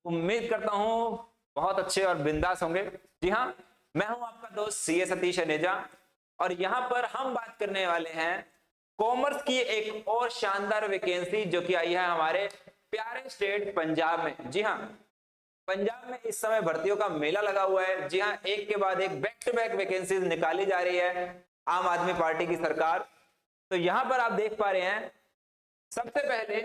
उम्मीद करता हूं बहुत अच्छे और बिंदास होंगे। जी हाँ, मैं हूं आपका दोस्त सीए सतीश अनेजा और यहाँ पर हम बात करने वाले हैं कॉमर्स की एक और शानदार वैकेंसी जो कि आई है हमारे प्यारे स्टेट पंजाब में। जी हाँ, पंजाब में इस समय भर्तियों का मेला लगा हुआ है। जी हाँ, एक के बाद एक बैक टू बैक वैकेंसीज निकाली जा रही है आम आदमी पार्टी की सरकार। तो यहाँ पर आप देख पा रहे हैं, सबसे पहले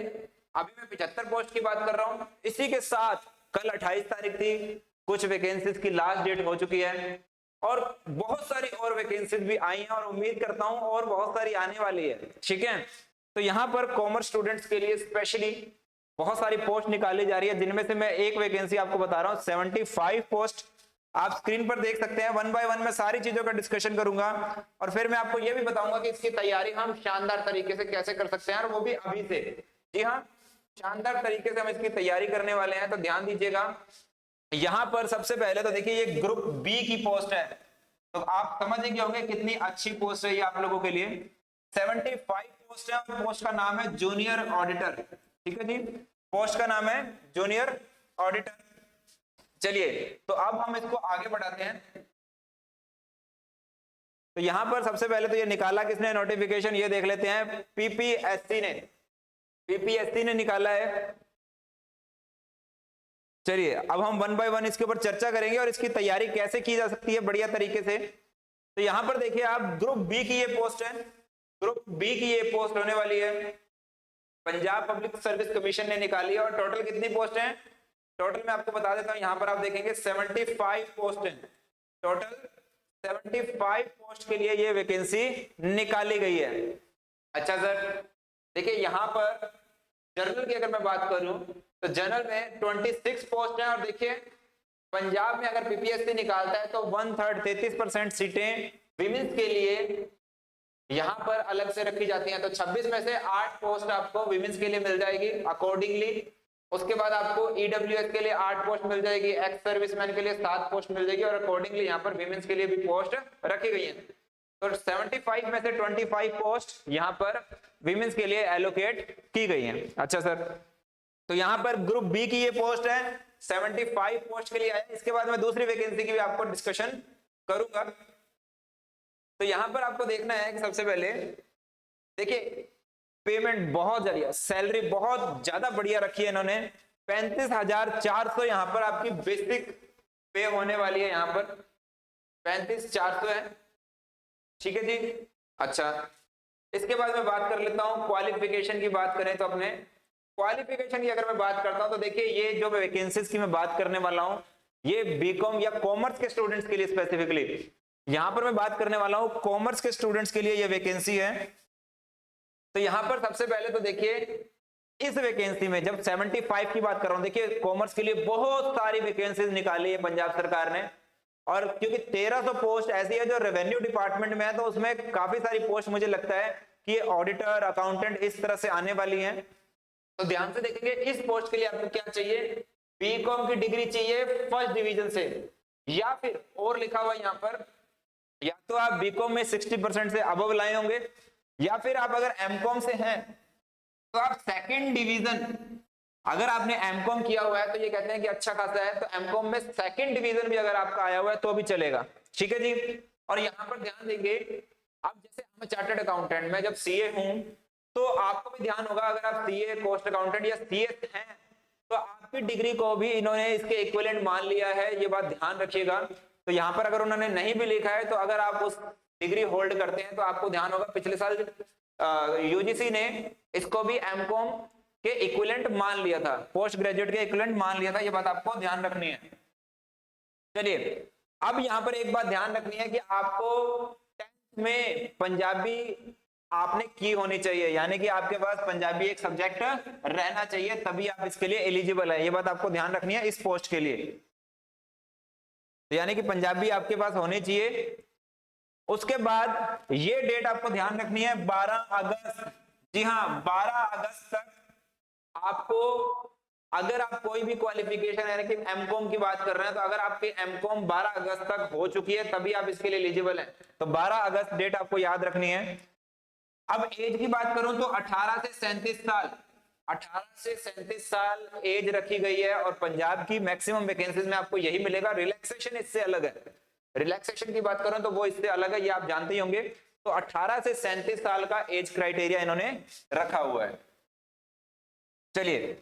अभी मैं 75 पोस्ट की बात कर रहा हूं। इसी के साथ कल 28 तारीख थी, कुछ वैकेंसीज की लास्ट डेट हो चुकी है और बहुत सारी और वैकेंसीज भी आई हैं और उम्मीद करता हूं और बहुत सारी आने वाली है। ठीक है, तो यहाँ पर कॉमर्स स्टूडेंट्स के लिए स्पेशली बहुत सारी पोस्ट निकाली जा रही है, जिनमें से मैं एक वैकेंसी आपको बता रहा हूँ। 75 पोस्ट आप स्क्रीन पर देख सकते हैं। वन बाय वन मैं सारी चीजों का डिस्कशन करूंगा और फिर मैं आपको यह भी बताऊंगा कि इसकी तैयारी हम शानदार तरीके से कैसे कर सकते हैं और वो भी अभी से। जी हाँ, शानदार तरीके से हम इसकी तैयारी करने वाले हैं, तो ध्यान दीजिएगा। यहां पर सबसे पहले तो देखिए, ये ग्रुप बी की पोस्ट है, तो आप समझ गए होंगे कितनी अच्छी पोस्ट है ये आप लोगों के लिए। 75 पोस्ट है और पोस्ट का नाम है जूनियर ऑडिटर। ठीक है जी, पोस्ट का नाम है जूनियर ऑडिटर। चलिए, तो अब हम इसको आगे बढ़ाते हैं। तो यहां पर सबसे पहले तो ये निकाला किसने नोटिफिकेशन, ये देख लेते हैं। पीपीएससी ने निकाला है। चलिए, अब हम वन बाय वन इसके ऊपर चर्चा करेंगे और इसकी तैयारी कैसे की जा सकती है बढ़िया तरीके से। तो यहां पर देखिए आप, ग्रुप बी की ये पोस्ट है। ग्रुप बी की ये पोस्ट होने वाली है, पंजाब पब्लिक सर्विस कमीशन ने निकाली है। और टोटल कितनी पोस्ट है? टोटल मैं आपको बता देता हूं, यहां पर आप देखेंगे 75 पोस्ट है। टोटल 75 पोस्ट के लिए ये वैकेंसी निकाली गई है। अच्छा सर, देखिए यहां पर जनरल की अगर मैं बात करूं तो जनरल में 26 पोस्ट है। और देखिए पंजाब में अगर पीपीएससी निकालता है तो 1/3 33% सीटें विमेंस के लिए यहां पर अलग से रखी जाती हैं। तो 26 में से 8 पोस्ट आपको विमेंस के लिए मिल जाएगी अकॉर्डिंगली। उसके बाद आपको ईडब्ल्यूएस के लिए 8 पोस्ट मिल जाएगी, एक्स सर्विसमैन के लिए 7 पोस्ट मिल जाएगी और अकॉर्डिंगली यहाँ पर विमेंस के लिए भी पोस्ट रखी गई है। तो 75 में से 25 पोस्ट यहाँ पर विमेंस के लिए एलोकेट की गई है। अच्छा सर, तो यहाँ पर ग्रुप बी की ये पोस्ट है, 75 पोस्ट के लिए है। इसके बाद मैं दूसरी वैकेंसी की भी आपको डिस्कशन करूंगा। तो यहां पर आपको देखना है कि सबसे पहले देखिए, पेमेंट बहुत बढ़िया, सैलरी बहुत ज्यादा बढ़िया रखी है इन्होंने। 35,400 यहाँ पर आपकी बेसिक पे होने वाली है। यहाँ पर 35,400 है। ठीक है जी। अच्छा, इसके बाद मैं बात कर लेता हूं क्वालिफिकेशन की। बात करें तो अपने क्वालिफिकेशन की अगर मैं बात करता हूं तो देखिए, ये जो वैकेंसीज की मैं बात करने वाला हूं, ये बीकॉम या कॉमर्स के स्टूडेंट्स के लिए स्पेसिफिकली यहां पर मैं बात करने वाला हूं। कॉमर्स के स्टूडेंट्स के लिए ये वैकेंसी है। तो यहां पर सबसे पहले तो देखिए, इस वैकेंसी में जब 75 की बात कर रहा हूं, देखिए कॉमर्स के लिए बहुत सारी वैकेंसीज निकाली है पंजाब सरकार ने। और क्योंकि 1300 पोस्ट ऐसी है जो रेवेन्यू डिपार्टमेंट में है, तो उसमें काफी सारी पोस्ट मुझे लगता है कि ये ऑडिटर, अकाउंटेंट इस तरह से आने वाली हैं। तो ध्यान से देखेंगे, इस पोस्ट के लिए आपको क्या चाहिए? बीकॉम की डिग्री चाहिए फर्स्ट डिवीजन से, या फिर और लिखा हुआ यहाँ पर, या तो आप बीकॉम में 60% से अबव लाए होंगे, या फिर आप अगर एमकॉम से हैं तो आप सेकंड डिवीजन, अगर आपने एमकॉम किया हुआ है तो ये कहते हैं कि अच्छा खासा है, तो एमकॉम में सेकंड डिवीजन भी अगर आपका आया हुआ है तो भी चलेगा। ठीक है जी। और यहां पर ध्यान देंगे, अब जैसे मैं चार्टर्ड अकाउंटेंट, मैं जब सीए हूं तो आपको भी ध्यान होगा, अगर आप सीए, कॉस्ट अकाउंटेंट या सीए हैं तो आपकी डिग्री को भी इन्होंने इसके इक्विवेलेंट मान लिया है, ये बात ध्यान रखिएगा। तो यहाँ पर अगर उन्होंने नहीं भी लिखा है तो अगर आप उस डिग्री होल्ड करते हैं तो आपको ध्यान होगा, पिछले साल यूजीसी ने इसको भी एमकॉम के इक्विवेलेंट मान लिया था, पोस्ट ग्रेजुएट के इक्विवेलेंट मान लिया था। ये बात आपको ध्यान रखनी है। चलिए, अब यहाँ पर एक बात ध्यान रखनी है कि आपको 10th में पंजाबी आपने की होनी चाहिए, यानी कि आपके पास पंजाबी एक सब्जेक्ट रहना चाहिए, तभी आप इसके लिए एलिजिबल है। ये बात आपको ध्यान रखनी है इस पोस्ट के लिए। तो यानी कि पंजाबी आपके पास होनी चाहिए। उसके बाद ये डेट आपको ध्यान रखनी है, 12 अगस्त। जी हाँ, 12 अगस्त तक आपको, अगर आप कोई भी क्वालिफिकेशन, यानी कि एमकॉम की बात कर रहे हैं, तो अगर आपकी एमकॉम 12 अगस्त तक हो चुकी है तभी आप इसके लिए एलिजिबल हैं। तो 12 अगस्त डेट आपको याद रखनी है। अब एज की बात करूं तो 18 से 37 साल, 18 से 37 साल एज रखी गई है और पंजाब की मैक्सिमम वैकेंसीज में आपको यही मिलेगा। रिलैक्सेशन इससे अलग है, रिलैक्सेशन की बात करूं तो वो इससे अलग है, ये आप जानते ही होंगे। तो 18 से 37 साल का एज क्राइटेरिया इन्होंने रखा हुआ है। चलिए,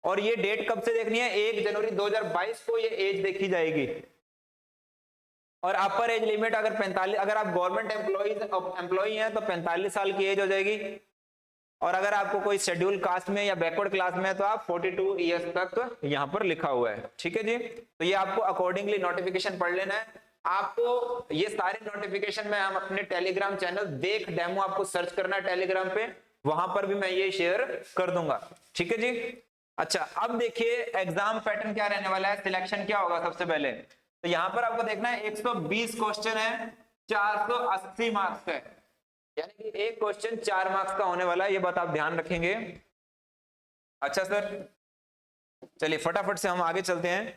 और ये डेट कब से देखनी है? 1 जनवरी 2022 को ये एज देखी जाएगी। और अपर एज लिमिट अगर 45, अगर आप गवर्नमेंट एम्प्लॉई हैं तो 45 साल की एज हो जाएगी। और अगर आपको कोई शेड्यूल कास्ट में या बैकवर्ड क्लास में है तो आप 42 ईयर्स तक यहां पर लिखा हुआ है। ठीक है जी, तो ये आपको अकॉर्डिंगली नोटिफिकेशन पढ़ लेना है। आपको ये सारे नोटिफिकेशन में हम अपने टेलीग्राम चैनल देख डेमो आपको सर्च करना है टेलीग्राम पे, वहां पर भी मैं ये शेयर कर दूंगा। ठीक है जी। अच्छा, अब देखिए एग्जाम पैटर्न क्या रहने वाला है, सिलेक्शन क्या होगा। सबसे पहले तो यहां पर आपको देखना है 120 क्वेश्चन है, 480 मार्क्स का है, यानी कि एक क्वेश्चन 4 मार्क्स का होने वाला है, ये बात आप ध्यान रखेंगे। अच्छा सर, चलिए फटाफट से हम आगे चलते हैं।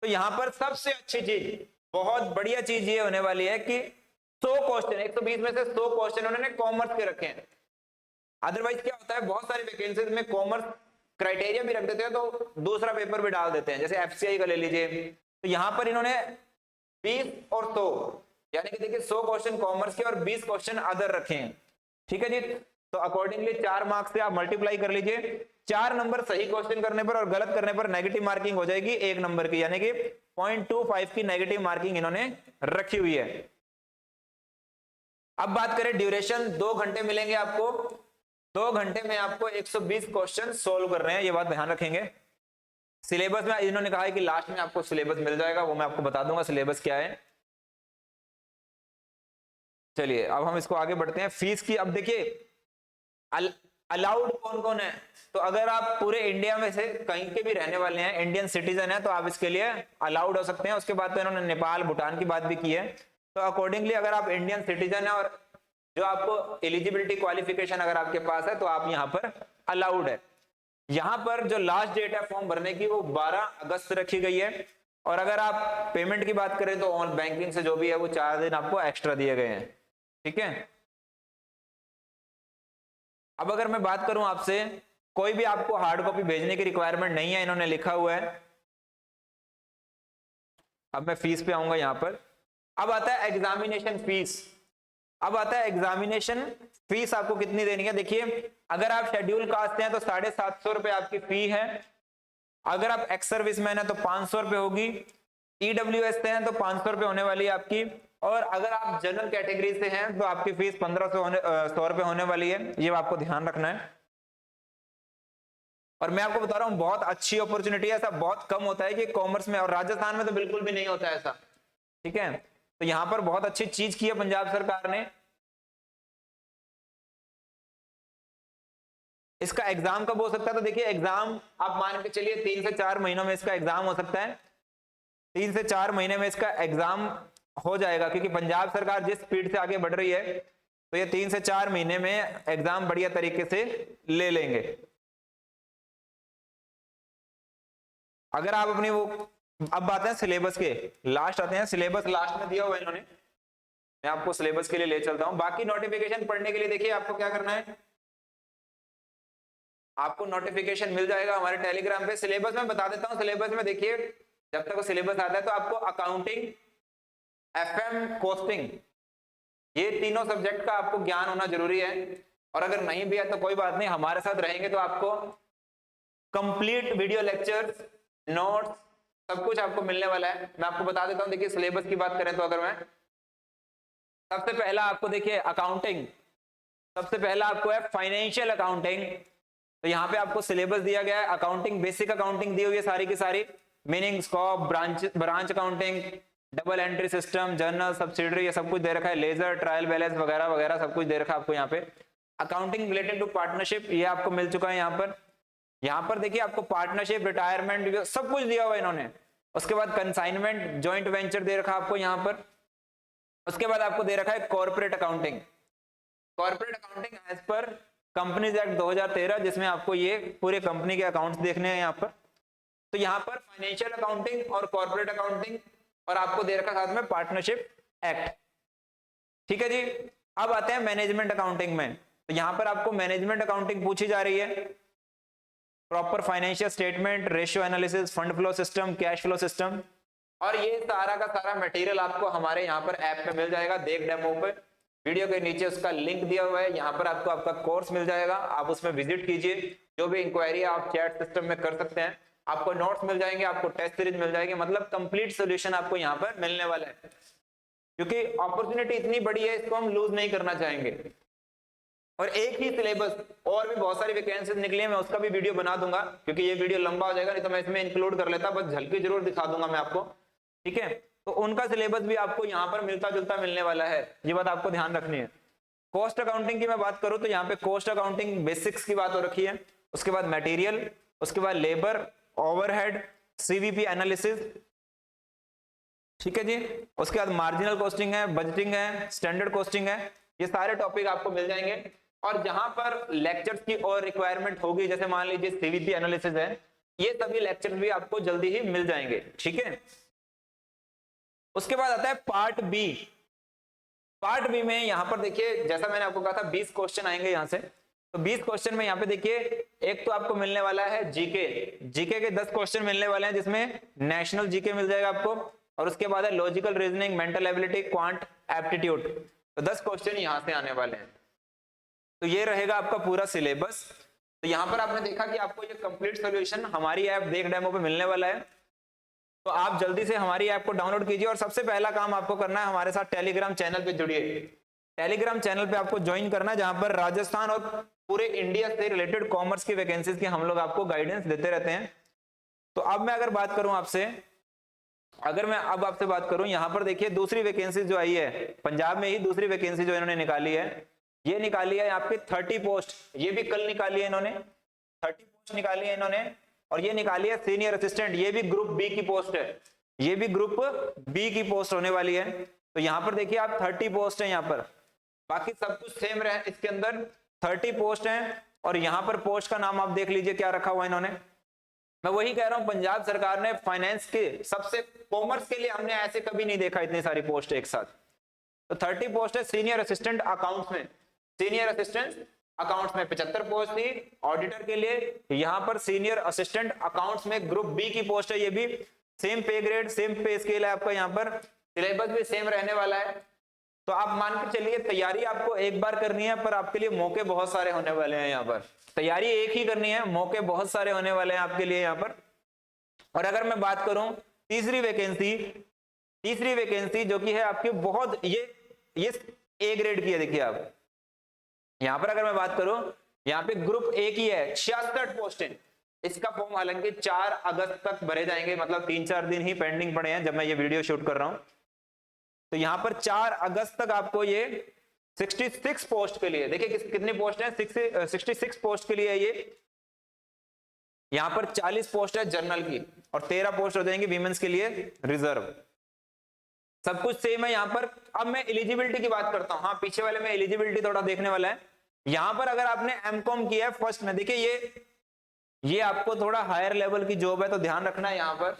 तो यहां पर सबसे अच्छी चीज, बहुत बढ़िया चीज ये होने वाली है कि 100 क्वेश्चन, 120 में से 100 क्वेश्चन उन्होंने कॉमर्स के रखे हैं। अदरवाइज क्या होता है, बहुत सारी वैकेंसीज में कॉमर्स क्राइटेरिया भी रख देते हैं तो दूसरा पेपर भी डाल देते हैं, जैसे एफसीआई का ले लीजिए। तो यहां पर इन्होंने 20 और 100, यानी कि देखिए 100 क्वेश्चन कॉमर्स के और 20 क्वेश्चन अदर रखे हैं। ठीक है जी, तो अकॉर्डिंगली 4 मार्क्स से आप मल्टीप्लाई कर लीजिए। 4 नंबर सही क्वेश्चन करने पर और गलत करने पर नेगेटिव मार्किंग हो जाएगी 1 नंबर की, यानी कि 0.25 की नेगेटिव मार्किंग इन्होंने रखी हुई है। अब बात करें ड्यूरेशन, 2 घंटे मिलेंगे आपको। 2 घंटे में आपको 120 क्वेश्चन सोल्व कर रहे हैं, ये बात ध्यान रखेंगे। सिलेबस में इन्होंने कहा है कि लास्ट में आपको सिलेबस मिल जाएगा, वो मैं आपको बता दूंगा सिलेबस क्या है। चलिए अब हम इसको आगे बढ़ते हैं। फीस की, अब देखिए अलाउड कौन कौन है। तो अगर आप पूरे इंडिया में से कहीं के भी रहने वाले हैं, इंडियन सिटीजन है, तो आप इसके लिए अलाउड हो सकते हैं। उसके बाद तो इन्होंने नेपाल भूटान की बात भी की है। तो अकॉर्डिंगली अगर आप इंडियन सिटीजन है और जो आपको एलिजिबिलिटी क्वालिफिकेशन अगर आपके पास है तो आप यहाँ पर अलाउड है। यहाँ पर जो लास्ट डेट है फॉर्म भरने की वो 12 अगस्त रखी गई है। और अगर आप पेमेंट की बात करें तो ऑन बैंकिंग से जो भी है वो 4 दिन आपको एक्स्ट्रा दिए गए हैं। ठीक है, अब अगर मैं बात करूं आपसे, कोई भी आपको हार्ड कॉपी भेजने की रिक्वायरमेंट नहीं है, इन्होंने लिखा हुआ है। अब मैं फीस पे आऊंगा यहां पर। अब आता है एग्जामिनेशन फीस। अब आता है एग्जामिनेशन फीस आपको कितनी देनी है। देखिए अगर आप शेड्यूल कास्ट हैं तो 750 रुपए आपकी फी है। अगर आप एक्स सर्विसमैन है तो 500 रुपए होगी। ईडब्ल्यूएस से हैं तो 500 रुपए होने वाली है आपकी। और अगर आप जनरल कैटेगरी से हैं तो आपकी फीस 100 रुपए होने वाली है, ये आपको ध्यान रखना है। और मैं आपको बता रहा हूं बहुत अच्छी अपॉर्चुनिटी है, ऐसा बहुत कम होता है कि कॉमर्स में, और राजस्थान में तो बिल्कुल भी नहीं होता है ऐसा। ठीक है, तो यहां पर बहुत अच्छी चीज की है पंजाब सरकार ने। इसका एग्जाम कब हो सकता है, तो देखिए एग्जाम आप मान के चलिए 3 से 4 महीनों में इसका एग्जाम हो सकता है। 3 से 4 महीने में इसका एग्जाम हो जाएगा, क्योंकि पंजाब सरकार जिस स्पीड से आगे बढ़ रही है तो ये 3 से 4 महीने में एग्जाम बढ़िया तरीके से ले लेंगे। अगर आप अपनी वो, अब आते हैं सिलेबस के लास्ट, आते हैं सिलेबस लास्ट में दिया हुआ है इन्होंने। मैं आपको सिलेबस के लिए ले चलता हूं। बाकी नोटिफिकेशन पढ़ने के लिए देखिए आपको क्या करना है, आपको नोटिफिकेशन मिल जाएगा हमारे टेलीग्राम पे। सिलेबस में बता देता हूं, सिलेबस में देखिए जब तक वो सिलेबस आता है तो आपको अकाउंटिंग, एफएम, कॉस्टिंग, ये तीनों सब्जेक्ट का आपको ज्ञान होना जरूरी है। और अगर नहीं भी है तो कोई बात नहीं, हमारे साथ रहेंगे तो आपको कंप्लीट वीडियो लेक्चर्स, नोट्स, सब कुछ आपको मिलने वाला है। मैं आपको बता देता हूं, देखिए सिलेबस की बात करें तो अगर मैं सबसे पहला आपको देखिए अकाउंटिंग, सबसे पहला आपको है फाइनेंशियल अकाउंटिंग। तो यहाँ पे आपको सिलेबस दिया गया है, अकाउंटिंग, बेसिक अकाउंटिंग दी हुई है सारी की सारी, meaning, scope, branch accounting, double entry system, journal, subsidiary, ये सब कुछ दे रखा है, लेजर, ट्रायल बैलेंस वगैरह वगैरह सब कुछ दे रखा है आपको यहाँ पे। अकाउंटिंग रिलेटेड टू पार्टनरशिप, ये आपको मिल चुका है यहाँ पर। यहाँ पर देखिए आपको पार्टनरशिप, रिटायरमेंट, सब कुछ दिया हुआ है इन्होंने। उसके बाद कंसाइनमेंट, जॉइंट वेंचर दे रखा है आपको यहाँ पर। उसके बाद आपको दे रखा है corporate accounting. Corporate accounting as per companies act 2013, जिसमें आपको ये पूरे कंपनी के अकाउंट्स देखने हैं यहाँ पर। तो यहाँ पर फाइनेंशियल अकाउंटिंग और कॉर्पोरेट अकाउंटिंग, और आपको दे रखा साथ में पार्टनरशिप एक्ट। ठीक है जी, अब आते हैं मैनेजमेंट अकाउंटिंग में। तो यहाँ पर आपको मैनेजमेंट अकाउंटिंग पूछी जा रही है। Proper financial statement, ratio analysis, fund flow system, cash flow system, और ये सारा का सारा मटेरियल आपको हमारे यहाँ पर ऐप में मिल जाएगा। देख डेमो पे वीडियो के नीचे उसका लिंक दिया हुआ है, यहाँ पर आपको आपका कोर्स मिल जाएगा, आप उसमें विजिट कीजिए। जो भी इंक्वायरी आप चैट सिस्टम में कर सकते हैं, आपको नोट्स मिल जाएंगे, आपको टेस्ट सीरीज मिल जाएगी, मतलब कंप्लीट सोल्यूशन आपको यहाँ पर मिलने वाला है। क्योंकि अपॉर्चुनिटी इतनी बड़ी है, इसको हम लूज नहीं करना चाहेंगे। और एक ही सिलेबस, और भी बहुत सारी वैकेंसीज निकली है, मैं उसका भी वीडियो बना दूंगा, क्योंकि ये वीडियो लंबा हो जाएगा, नहीं तो मैं इसमें इंक्लूड कर लेता, बस झलकी जरूर दिखा दूंगा मैं आपको, ठीक है। तो उनका सिलेबस भी आपको यहाँ पर मिलता जुलता मिलने वाला है, ये बात आपको ध्यान रखनी है। कॉस्ट अकाउंटिंग की मैं बात करूं तो यहाँ पे कॉस्ट अकाउंटिंग बेसिक्स की बात हो रखी है, उसके बाद मटेरियल, उसके बाद लेबर, ओवरहेड, सीवीपी एनालिसिस, ठीक है जी। उसके बाद मार्जिनल कॉस्टिंग है, बजटिंग है, स्टैंडर्ड कॉस्टिंग है, ये सारे टॉपिक आपको मिल जाएंगे। और जहां पर लेक्चर्स की और रिक्वायरमेंट होगी, जैसे मान लीजिए सीवीपी एनालिसिस है, ये सभी लेक्चर्स भी आपको जल्दी ही मिल जाएंगे, ठीक है। उसके बाद आता है पार्ट बी। पार्ट बी में यहां पर देखिए, जैसा मैंने आपको कहा था 20 क्वेश्चन आएंगे यहां से, तो 20 क्वेश्चन में यहाँ पे देखिए, एक तो आपको मिलने वाला है जीके, जीके के 10 क्वेश्चन मिलने वाले हैं, जिसमें नेशनल जीके मिल जाएगा आपको, और उसके बाद है logical reasoning, mental ability, quant aptitude, तो 10 क्वेश्चन यहां से आने वाले हैं। तो ये रहेगा आपका पूरा सिलेबस। तो यहाँ पर आपने देखा कि आपको ये कंप्लीट सॉल्यूशन हमारी ऐप देख डेमो पे मिलने वाला है। तो आप जल्दी से हमारी ऐप को डाउनलोड कीजिए, और सबसे पहला काम आपको करना है, हमारे साथ टेलीग्राम चैनल पे जुड़िए। टेलीग्राम चैनल पे आपको ज्वाइन करना है, जहां पर राजस्थान और पूरे इंडिया से रिलेटेड कॉमर्स की वैकेंसीज की हम लोग आपको गाइडेंस देते रहते हैं। तो अब मैं अगर बात करूं आपसे, अगर मैं अब आपसे बात करूं, यहां पर देखिए दूसरी वैकेंसी जो आई है, पंजाब में ही दूसरी वैकेंसी जो इन्होंने निकाली है, ये निकाली है आपके 30 पोस्ट, ये भी कल निकाली है इन्होंने, 30 पोस्ट निकाली है इन्होंने, और ये निकाली है सीनियर असिस्टेंट, ये भी ग्रुप बी की पोस्ट है, ये भी ग्रुप बी की पोस्ट होने वाली है। तो यहाँ पर देखिए आप 30 पोस्ट है यहाँ पर, बाकी सब कुछ सेम रहे, इसके अंदर 30 पोस्ट हैं। और यहाँ पर पोस्ट का नाम आप देख लीजिए क्या रखा हुआ इन्होंने। मैं वही कह रहा हूँ, पंजाब सरकार ने फाइनेंस के सबसे, कॉमर्स के लिए हमने ऐसे कभी नहीं देखा इतनी सारी पोस्ट एक साथ। तो 30 पोस्ट है सीनियर असिस्टेंट अकाउंट्स में, सीनियर असिस्टेंट अकाउंट्स में 75 पोस्ट थी ऑडिटर के लिए, यहाँ पर सीनियर असिस्टेंट अकाउंट्स में ग्रुप बी की पोस्ट है, ये भी सेम पे ग्रेड, सेम पे स्केल है आपका, यहाँ पर सिलेबस भी सेम रहने वाला है। तो आप मान के चलिए तैयारी आपको एक बार करनी है, पर आपके लिए मौके बहुत सारे होने वाले हैं यहाँ पर, तैयारी एक ही करनी है, मौके बहुत सारे होने वाले हैं आपके लिए यहाँ पर। और अगर मैं बात करूं तीसरी वैकेंसी जो कि है आपकी बहुत, ये ए ग्रेड की है, देखिए आप यहां पर अगर मैं बात करूं, यहाँ पे ग्रुप ए की है 66 पोस्टें, इसका फॉर्म हालांकि 4 अगस्त तक भरे जाएंगे, मतलब 3-4 दिन ही पेंडिंग पड़े हैं जब मैं ये वीडियो शूट कर रहा हूं। तो यहाँ पर 4 अगस्त तक आपको ये 66 पोस्ट के लिए, देखिए कितनी पोस्ट है, 66 पोस्ट के लिए ये, यहाँ पर 40 पोस्ट है जनरल की, और 13 पोस्ट हो जाएंगी वीमेंस के लिए रिजर्व। सब कुछ सेम है यहाँ पर। अब मैं एलिजिबिलिटी की बात करता हूँ, हाँ पीछे वाले में एलिजिबिलिटी थोड़ा देखने वाला है। यहाँ पर अगर आपने एमकॉम किया है फर्स्ट में, देखिए ये आपको थोड़ा हायर लेवल की जॉब है, तो ध्यान रखना है यहाँ पर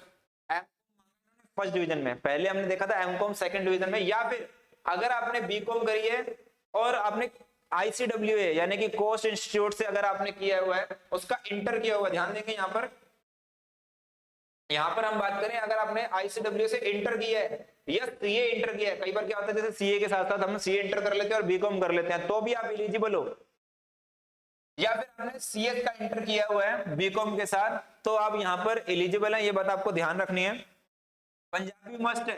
फर्स्ट डिवीजन में, पहले हमने देखा था एमकॉम सेकंड डिवीजन में, या फिर अगर आपने बीकॉम करी है और आपने आईसीडब्ल्यूए यानी कि कोस्ट इंस्टीट्यूट से अगर आपने किया हुआ है, उसका इंटर किया हुआ, ध्यान देंगे यहाँ पर हम बात करें, अगर आपने आईसीडब्ल्यू से इंटर किया है या सीए इंटर किया है, कई बार क्या होता है जैसे सीए के साथ साथ हम सीए इंटर कर लेते हैं और बीकॉम कर लेते हैं, तो भी आप एलिजिबल हो, या फिर आपने सीएस का इंटर किया हुआ है बीकॉम के साथ, तो आप यहाँ पर एलिजिबल हैं, ये बात आपको ध्यान रखनी है। पंजाबी मस्ट है,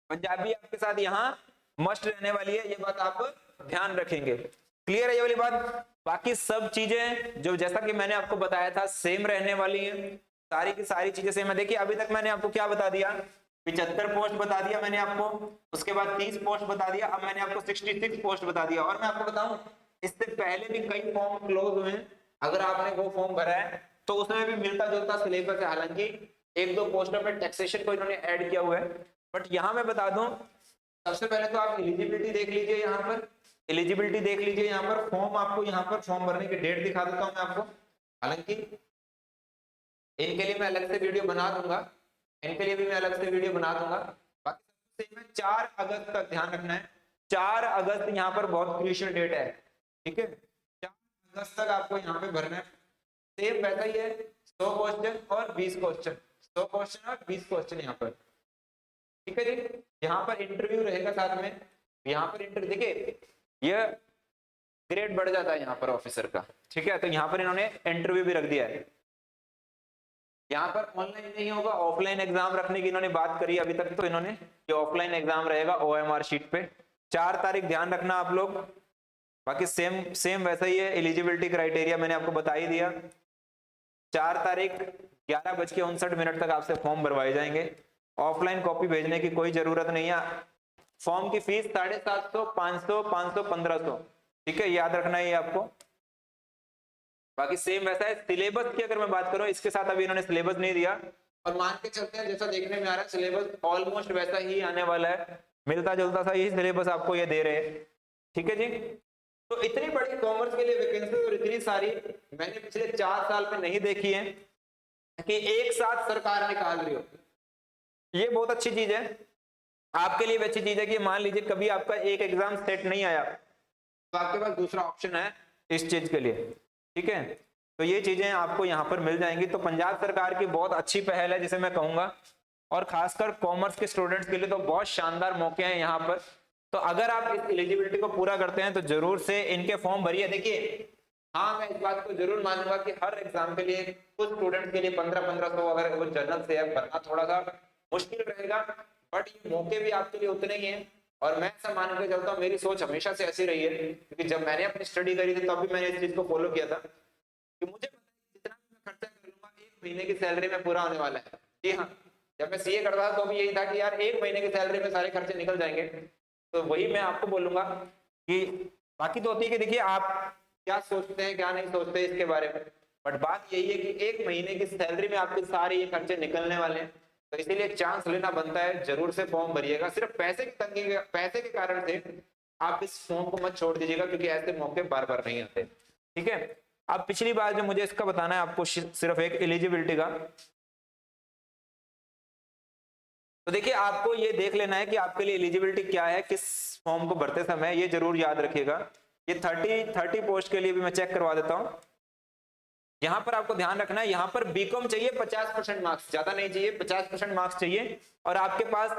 पंजाबी आपके साथ यहाँ मस्ट रहने वाली है, ये बात आप ध्यान रखेंगे। क्लियर है ये वाली बात? बाकी सब चीजें जो जैसा कि मैंने आपको बताया था सेम रहने वाली हैं, सारी की सारी चीजें सेम है। देखिए अभी तक मैंने आपको क्या बता दिया, 75 पोस्ट बता दिया मैंने आपको, उसके बाद 30 पोस्ट बता दिया, अब मैंने आपको 66 पोस्ट बता दिया। और मैं आपको बताऊं इससे पहले भी कई फॉर्म क्लोज हुए हैं, अगर आपने वो फॉर्म भरा है तो उसमें भी मिलता जुलता सिलेबस है, हालांकि 1-2 पोस्टर में टैक्सेशन को इन्होंने ऐड किया हुआ है, बट यहाँ मैं बता दूं सबसे पहले तो आप एलिजिबिलिटी देख लीजिए, यहाँ पर एलिजिबिलिटी देख लीजिए, यहाँ पर फॉर्म आपको यहाँ पर फॉर्म भरने की डेट दिखा देता हूँ मैं आपको, हालांकि इनके लिए मैं अलग से वीडियो बना दूंगा, इनके लिए भी मैं अलग से वीडियो बना दूंगा। बाकी सबसे 4 अगस्त तक ध्यान रखना है, 4 अगस्त यहाँ पर बहुत क्रूशियल डेट है, ठीक है, 4 अगस्त तक आपको यहाँ पे भरना है, सेम वैसा ही है, 100 क्वेश्चन और 20 क्वेश्चन, 100 क्वेश्चन और 20 क्वेश्चन यहाँ पर, ठीक है जी। यहाँ पर इंटरव्यू रहेगा साथ में, यहाँ पर इंटरव्यू देखिए ये ग्रेड बढ़ जाता है यहाँ पर ऑफिसर का, ठीक है। तो यहाँ पर इन्होंने इंटरव्यू भी रख दिया है। यहाँ पर ऑनलाइन नहीं होगा, ऑफलाइन एग्जाम रखने की इन्होंने बात करी अभी तक, तो इन्होंने ये ऑफलाइन एग्जाम रहेगा OMR शीट पे। 4 तारीख ध्यान रखना आप लोग, बाकी सेम वैसा ही है। एलिजिबिलिटी क्राइटेरिया मैंने आपको बता ही दिया। 4 तारीख 11:59 तक आपसे फॉर्म भरवाए जाएंगे। ऑफलाइन कॉपी भेजने की कोई जरूरत नहीं है। फॉर्म की फीस 750, 500, 500, 1500, ठीक है, याद रखना है आपको। बाकी सेम वैसा है। सिलेबस की अगर मैं बात करूं, इसके साथ अभी इन्होंने सिलेबस नहीं दिया, और मान के चलते हैं जैसा देखने में आ रहा है सिलेबस ऑलमोस्ट वैसा ही आने वाला है, मिलता जुलता सा यही सिलेबस आपको ये दे रहे हैं, ठीक है जी। तो इतनी बड़ी कॉमर्स के लिए वैकेंसी और इतनी सारी मैंने पिछले 4 साल में नहीं देखी है कि एक साथ सरकार निकाल रही हो। ये बहुत अच्छी चीज है, आपके लिए भी अच्छी चीज है कि मान लीजिए कभी आपका एक एग्जाम सेट नहीं आया तो आपके पास दूसरा ऑप्शन है इस चीज के लिए, ठीक है। तो ये चीजें आपको यहाँ पर मिल जाएंगी। तो पंजाब सरकार की बहुत अच्छी पहल है जिसे मैं कहूंगा, और खासकर कॉमर्स के स्टूडेंट्स के लिए तो बहुत शानदार मौके हैं यहाँ पर। तो अगर आप इस एलिजिबिलिटी को पूरा करते हैं तो जरूर से इनके फॉर्म भरिए। देखिए हाँ, मैं इस बात को जरूर मानूंगा कि हर एग्जाम के लिए कुछ स्टूडेंट के लिए 1500 अगर वो जनरल से है भरना थोड़ा सा मुश्किल रहेगा, बट ये मौके भी आपके लिए उतने ही हैं। और मैं ऐसा मान के चलता हूँ, मेरी सोच हमेशा से ऐसी रही है, क्योंकि जब मैंने अपनी स्टडी करी थी तब भी मैंने इस चीज को फॉलो किया था कि मुझे पता है जितना भी मैं खर्चा कर लूंगा 1 महीने की सैलरी में पूरा होने वाला है। जी हाँ, जब मैं सीए करता था तो भी यही था कि यार 1 महीने की सैलरी में सारे खर्चे निकल जाएंगे। तो वही मैं आपको बोलूंगा कि बाकी तो होती है कि देखिए आप क्या सोचते हैं क्या नहीं सोचते इसके बारे में, बट बात यही है कि 1 महीने की सैलरी में आपके सारे ये खर्चे निकलने वाले हैं। तो इसीलिए चांस लेना बनता है, जरूर से फॉर्म भरिएगा। सिर्फ पैसे की तंगी पैसे के कारण से आप इस फॉर्म को मत छोड़ दीजिएगा, क्योंकि ऐसे मौके बार बार नहीं आते, ठीक है। अब पिछली बार जो मुझे इसका बताना है आपको सिर्फ एक एलिजिबिलिटी का, तो देखिए आपको ये देख लेना है कि आपके लिए एलिजिबिलिटी क्या है किस फॉर्म को भरते समय, ये जरूर याद रखिएगा। ये 30 पोस्ट के लिए भी मैं चेक करवा देता हूं। यहां पर आपको ध्यान रखना है, यहां पर बीकॉम चाहिए 50% मार्क्स, ज्यादा नहीं चाहिए, 50% मार्क्स चाहिए। और आपके पास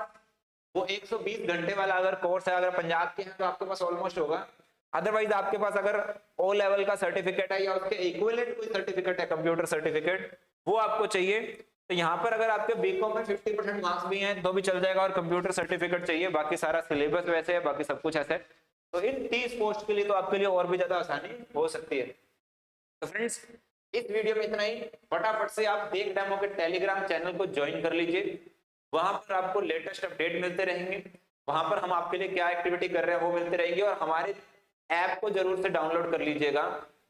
वो 120 घंटे वाला अगर कोर्स है, अगर पंजाब के हैं तो आपके पास ऑलमोस्ट होगा। अदरवाइज आपके पास अगर O लेवल का सर्टिफिकेट है या उसके इक्विवेलेंट कोई सर्टिफिकेट है, कंप्यूटर सर्टिफिकेट, वो आपको चाहिए। तो यहाँ पर अगर आपके बीकॉम में 50% मार्क्स भी हैं तो भी चल जाएगा, और कंप्यूटर सर्टिफिकेट चाहिए। बाकी सारा सिलेबस वैसे है, बाकी सब कुछ ऐसे है। तो इन 30 पोस्ट के लिए तो आपके लिए और भी ज्यादा आसानी हो सकती है। तो फ्रेंड्स इस वीडियो में इतना ही। फटाफट से आप देख डेमो के टेलीग्राम चैनल को ज्वाइन कर लीजिए, वहां पर आपको लेटेस्ट अपडेट मिलते रहेंगे। वहां पर हम आपके लिए क्या एक्टिविटी कर रहे हैं वो मिलते रहेंगे। और हमारे ऐप को जरूर से डाउनलोड कर लीजिएगा,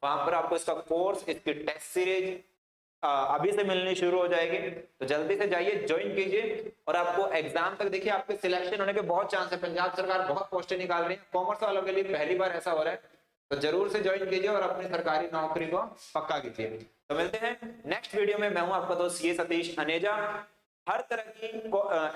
वहां पर आपको इसका कोर्स, इसकी टेस्ट सीरीज अभी से मिलनी शुरू हो जाएगी। तो जल्दी से जाइए, ज्वाइन कीजिए, और आपको एग्जाम तक देखिए आपके सिलेक्शन होने के बहुत चांस है। पंजाब सरकार बहुत पोस्टें निकाल रही है, कॉमर्स वालों के लिए पहली बार ऐसा हो रहा है। तो जरूर से ज्वाइन कीजिए और अपनी सरकारी नौकरी को पक्का कीजिए। तो मिलते हैं नेक्स्ट वीडियो में। मैं हूं आपका दोस्त ये सतीश अनेजा। हर तरह की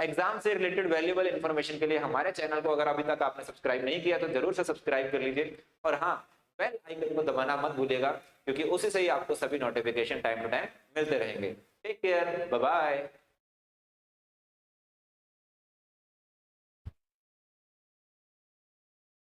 एग्जाम से रिलेटेड वैल्यूएबल इंफॉर्मेशन के लिए हमारे चैनल को अगर अभी तक आपने सब्सक्राइब नहीं किया तो जरूर से सब्सक्राइब कर लीजिए। और हाँ, बेल आइकन को दबाना मत भूलिएगा, क्योंकि उसी से ही आपको सभी नोटिफिकेशन टाइम टू टाइम मिलते रहेंगे। Take care, bye bye.